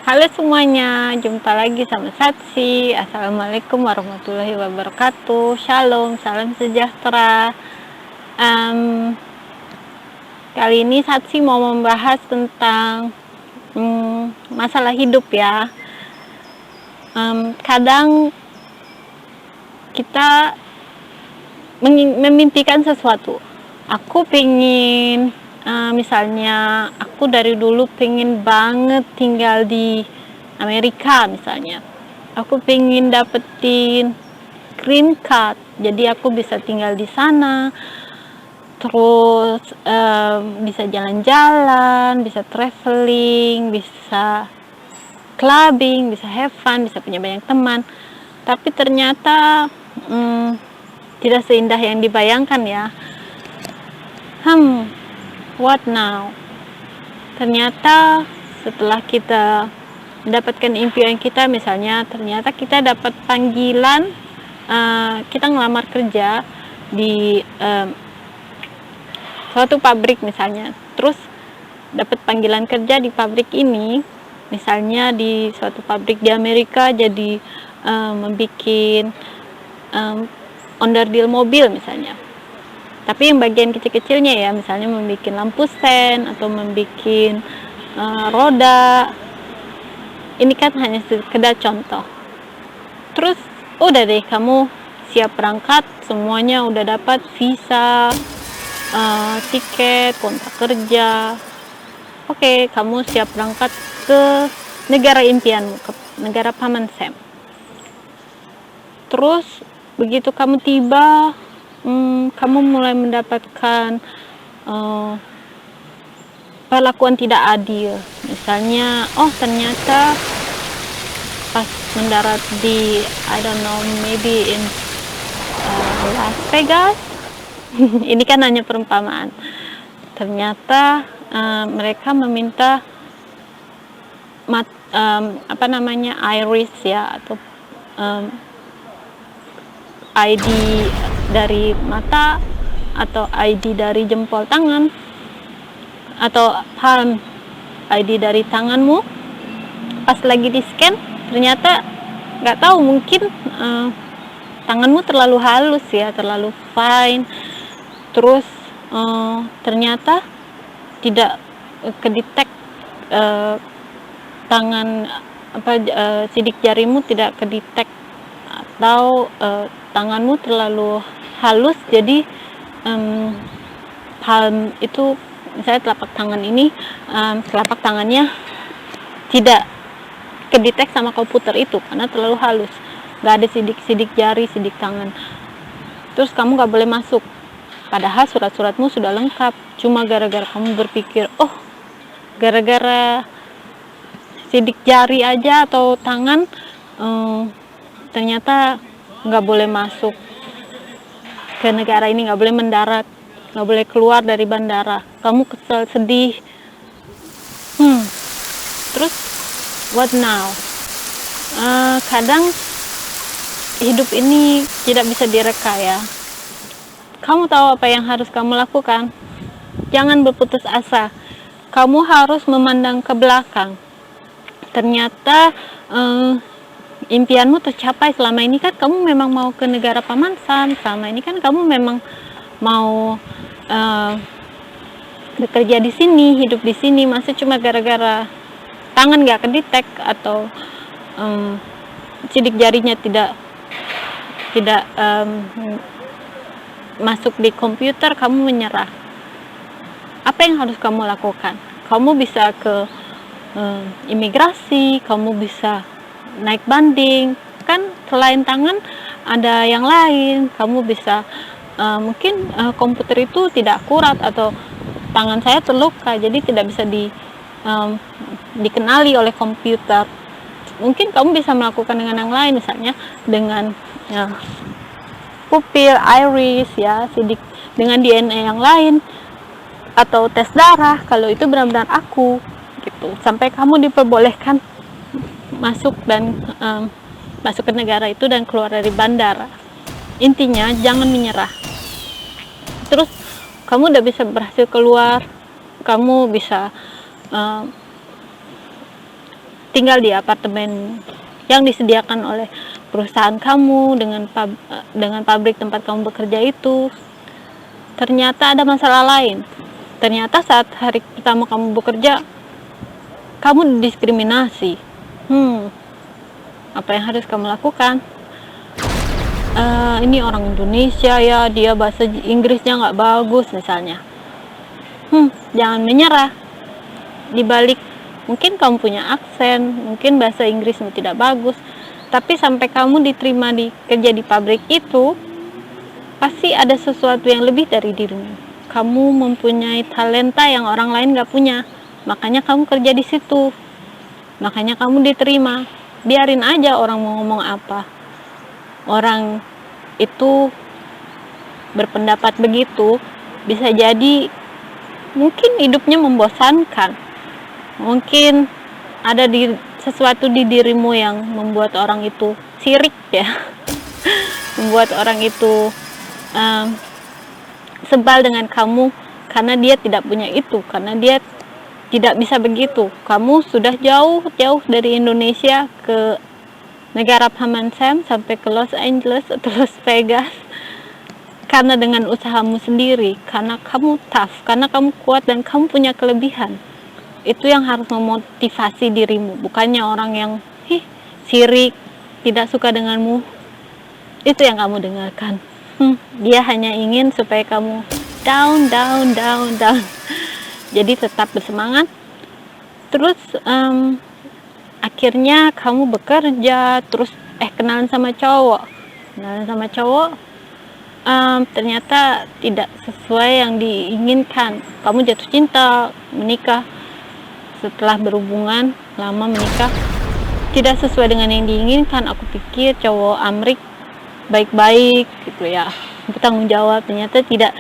Halo semuanya, jumpa lagi sama Satsi. Assalamualaikum warahmatullahi wabarakatuh. Shalom, salam sejahtera. Em, Kali ini Satsi mau membahas tentang masalah hidup ya. Kadang kita memimpikan sesuatu. Aku pengen misalnya aku dari dulu pengen banget tinggal di Amerika misalnya. Aku pengen dapetin green card, jadi aku bisa tinggal di sana, terus bisa jalan-jalan, bisa traveling, bisa clubbing, bisa have fun, bisa punya banyak teman. Tapi ternyata tidak seindah yang dibayangkan ya. What now? Ternyata setelah kita mendapatkan impian kita, misalnya ternyata kita dapat panggilan, kita ngelamar kerja di suatu pabrik misalnya, terus dapat panggilan kerja di pabrik ini, misalnya di suatu pabrik di Amerika, jadi membuat onderdil mobil misalnya. Tapi yang bagian kecil-kecilnya ya, misalnya membuat lampu sen atau membuat roda. Ini kan hanya sekedar contoh. Terus udah deh, kamu siap berangkat, semuanya udah dapat visa, tiket, kontrak kerja. Oke, kamu siap berangkat ke negara impianmu, ke negara Paman Sam. Terus begitu kamu tiba, kamu mulai mendapatkan perlakuan tidak adil. Misalnya, ternyata pas mendarat di I don't know, maybe in Las Vegas. Ini kan hanya perumpamaan. Ternyata mereka meminta iris ya, atau ID dari mata, atau ID dari jempol tangan, atau palm ID dari tanganmu. Pas lagi di scan, ternyata nggak tahu, mungkin tanganmu terlalu halus ya, terlalu fine. Terus ternyata tidak kedetek, tangan sidik jarimu tidak kedetek, atau tanganmu terlalu halus, jadi palm itu, misalnya telapak tangan ini, telapak tangannya tidak kedetek sama komputer itu karena terlalu halus, nggak ada sidik jari, sidik tangan. Terus kamu nggak boleh masuk, padahal surat-suratmu sudah lengkap. Cuma gara-gara kamu berpikir, gara-gara sidik jari aja atau tangan, ternyata nggak boleh masuk ke negara ini, nggak boleh mendarat, nggak boleh keluar dari bandara. Kamu kesel, sedih. Terus what now? Kadang hidup ini tidak bisa direka ya. Kamu tahu apa yang harus kamu lakukan? Jangan berputus asa. Kamu harus memandang ke belakang. Ternyata impianmu tercapai. Selama ini kan kamu memang mau ke negara Paman Sam, selama ini kan kamu memang mau bekerja di sini, hidup di sini. Masa cuma gara-gara tangan gak kedetek, atau sidik jarinya tidak masuk di komputer, kamu menyerah? Apa yang harus kamu lakukan? Kamu bisa ke imigrasi, kamu bisa naik banding, kan selain tangan ada yang lain. Kamu bisa mungkin komputer itu tidak akurat, atau tangan saya terluka jadi tidak bisa dikenali oleh komputer. Mungkin kamu bisa melakukan dengan yang lain, misalnya dengan pupil, iris ya, sidik dengan DNA yang lain, atau tes darah kalau itu benar-benar aku gitu, sampai kamu diperbolehkan masuk dan masuk ke negara itu dan keluar dari bandara. Intinya jangan menyerah. Terus kamu udah bisa berhasil keluar, kamu bisa tinggal di apartemen yang disediakan oleh perusahaan kamu dengan pabrik tempat kamu bekerja itu, ternyata ada masalah lain. Ternyata saat hari pertama kamu bekerja, kamu didiskriminasi. Apa yang harus kamu lakukan? Ini orang Indonesia ya, dia bahasa Inggrisnya nggak bagus misalnya. Jangan menyerah. Dibalik mungkin kamu punya aksen, mungkin bahasa Inggrismu tidak bagus, tapi sampai kamu diterima kerja di pabrik itu, pasti ada sesuatu yang lebih dari dirimu. Kamu mempunyai talenta yang orang lain gak punya, makanya kamu kerja di situ, makanya kamu diterima. Biarin aja orang mau ngomong apa. Orang itu berpendapat begitu, bisa jadi mungkin hidupnya membosankan. Mungkin ada sesuatu di dirimu yang membuat orang itu sirik ya. Membuat orang itu sebal dengan kamu karena dia tidak punya itu, karena dia tidak bisa begitu. Kamu sudah jauh-jauh dari Indonesia ke negara Paman Sam sampai ke Los Angeles atau Las Vegas karena dengan usahamu sendiri, karena kamu tough, karena kamu kuat dan kamu punya kelebihan. Itu yang harus memotivasi dirimu, bukannya orang yang sirik, tidak suka denganmu. Itu yang kamu dengarkan. Dia hanya ingin supaya kamu down. Jadi tetap bersemangat. Terus akhirnya kamu bekerja, terus kenalan sama cowok. Ternyata tidak sesuai yang diinginkan. Kamu jatuh cinta, menikah. Setelah berhubungan lama menikah, tidak sesuai dengan yang diinginkan. Aku pikir cowok Amrik baik-baik gitu ya, bertanggung jawab. Ternyata tidak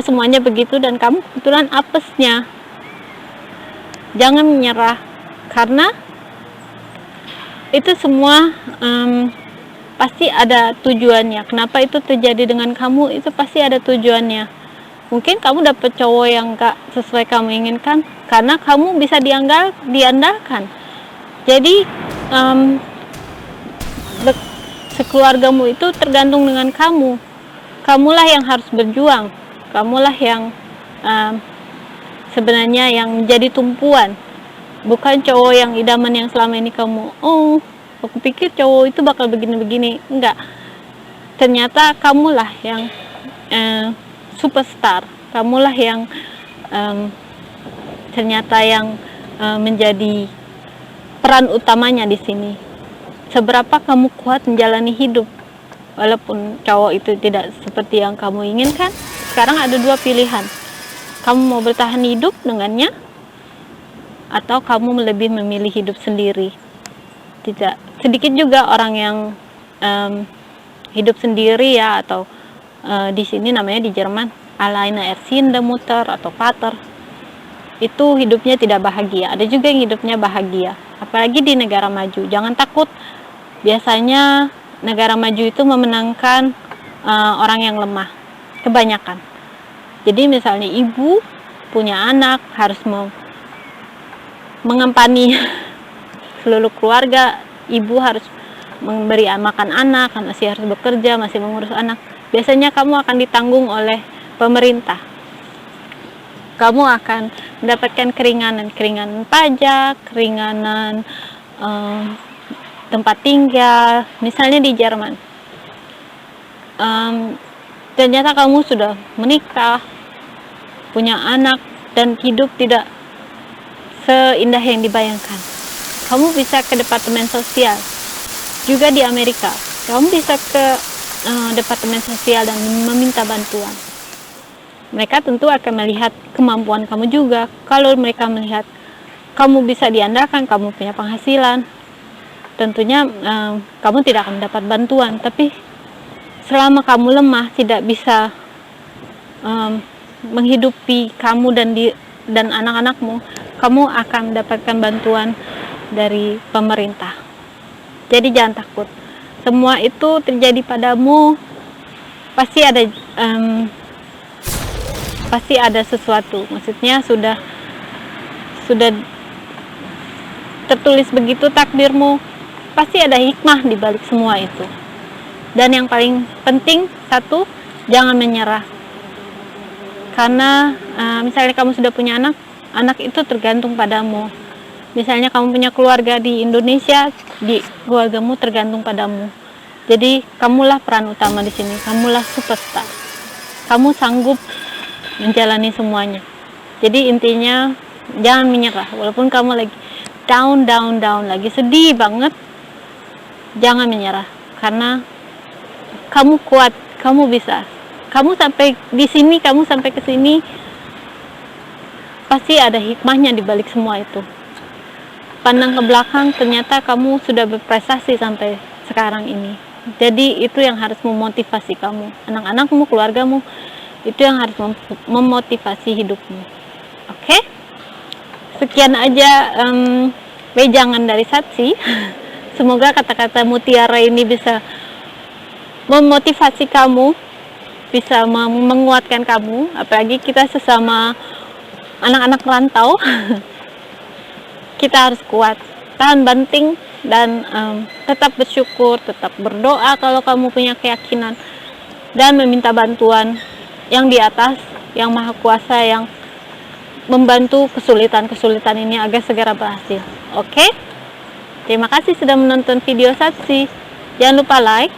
semuanya begitu, dan kamu kebetulan apesnya. Jangan menyerah, karena itu semua pasti ada tujuannya. Kenapa itu terjadi dengan kamu, itu pasti ada tujuannya. Mungkin kamu dapat cowok yang gak sesuai kamu inginkan karena kamu bisa diandalkan. Jadi sekeluargamu itu tergantung dengan kamu. Kamulah yang harus berjuang. Kamulah yang sebenarnya yang menjadi tumpuan, bukan cowok yang idaman yang selama ini kamu, aku pikir cowok itu bakal begini-begini. Enggak, ternyata kamulah yang superstar, kamulah yang ternyata yang menjadi peran utamanya di sini. Seberapa kamu kuat menjalani hidup, walaupun cowok itu tidak seperti yang kamu inginkan. Sekarang ada dua pilihan, kamu mau bertahan hidup dengannya, atau kamu lebih memilih hidup sendiri. Tidak sedikit juga orang yang hidup sendiri ya, atau di sini namanya di Jerman Alleinerziehende-Mutter atau Vater, itu hidupnya tidak bahagia. Ada juga yang hidupnya bahagia, apalagi di negara maju. Jangan takut, biasanya negara maju itu memenangkan orang yang lemah kebanyakan. Jadi misalnya ibu punya anak, harus mengempan seluruh keluarga. Ibu harus memberi makan anak, masih harus bekerja, masih mengurus anak. Biasanya kamu akan ditanggung oleh pemerintah. Kamu akan mendapatkan keringanan pajak, keringanan tempat tinggal. Misalnya di Jerman, ternyata kamu sudah menikah, punya anak, dan hidup tidak seindah yang dibayangkan. Kamu bisa ke departemen sosial. Juga di Amerika, kamu bisa ke departemen sosial dan meminta bantuan. Mereka tentu akan melihat kemampuan kamu juga. Kalau mereka melihat kamu bisa diandalkan, kamu punya penghasilan, tentunya kamu tidak akan mendapat bantuan. Tapi selama kamu lemah, tidak bisa menghidupi kamu dan anak-anakmu, kamu akan mendapatkan bantuan dari pemerintah. Jadi jangan takut. Semua itu terjadi padamu, pasti ada sesuatu. Maksudnya sudah tertulis begitu takdirmu, pasti ada hikmah di balik semua itu. Dan yang paling penting, satu, jangan menyerah. Karena misalnya kamu sudah punya anak, anak itu tergantung padamu. Misalnya kamu punya keluarga di Indonesia, di keluargamu tergantung padamu. Jadi kamulah peran utama di sini, kamulah superstar. Kamu sanggup menjalani semuanya. Jadi intinya jangan menyerah, walaupun kamu lagi down, lagi sedih banget, jangan menyerah. Karena kamu kuat, kamu bisa. Kamu sampai di sini, kamu sampai ke sini, pasti ada hikmahnya di balik semua itu. Pandang ke belakang, ternyata kamu sudah berprestasi sampai sekarang ini. Jadi itu yang harus memotivasi kamu, anak-anakmu, keluargamu, itu yang harus memotivasi hidupmu. Oke? Sekian aja wejangan dari Satsi. Semoga kata-kata mutiara ini bisa memotivasi kamu, bisa menguatkan kamu, apalagi kita sesama anak-anak rantau. Kita harus kuat, tahan banting, dan tetap bersyukur, tetap berdoa kalau kamu punya keyakinan, dan meminta bantuan yang di atas, yang maha kuasa, yang membantu kesulitan-kesulitan ini agar segera berhasil. Oke? Terima kasih sudah menonton video Satsi. Jangan lupa like,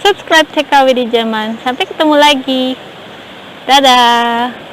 subscribe TKW di Jerman. Sampai ketemu lagi. Dadah.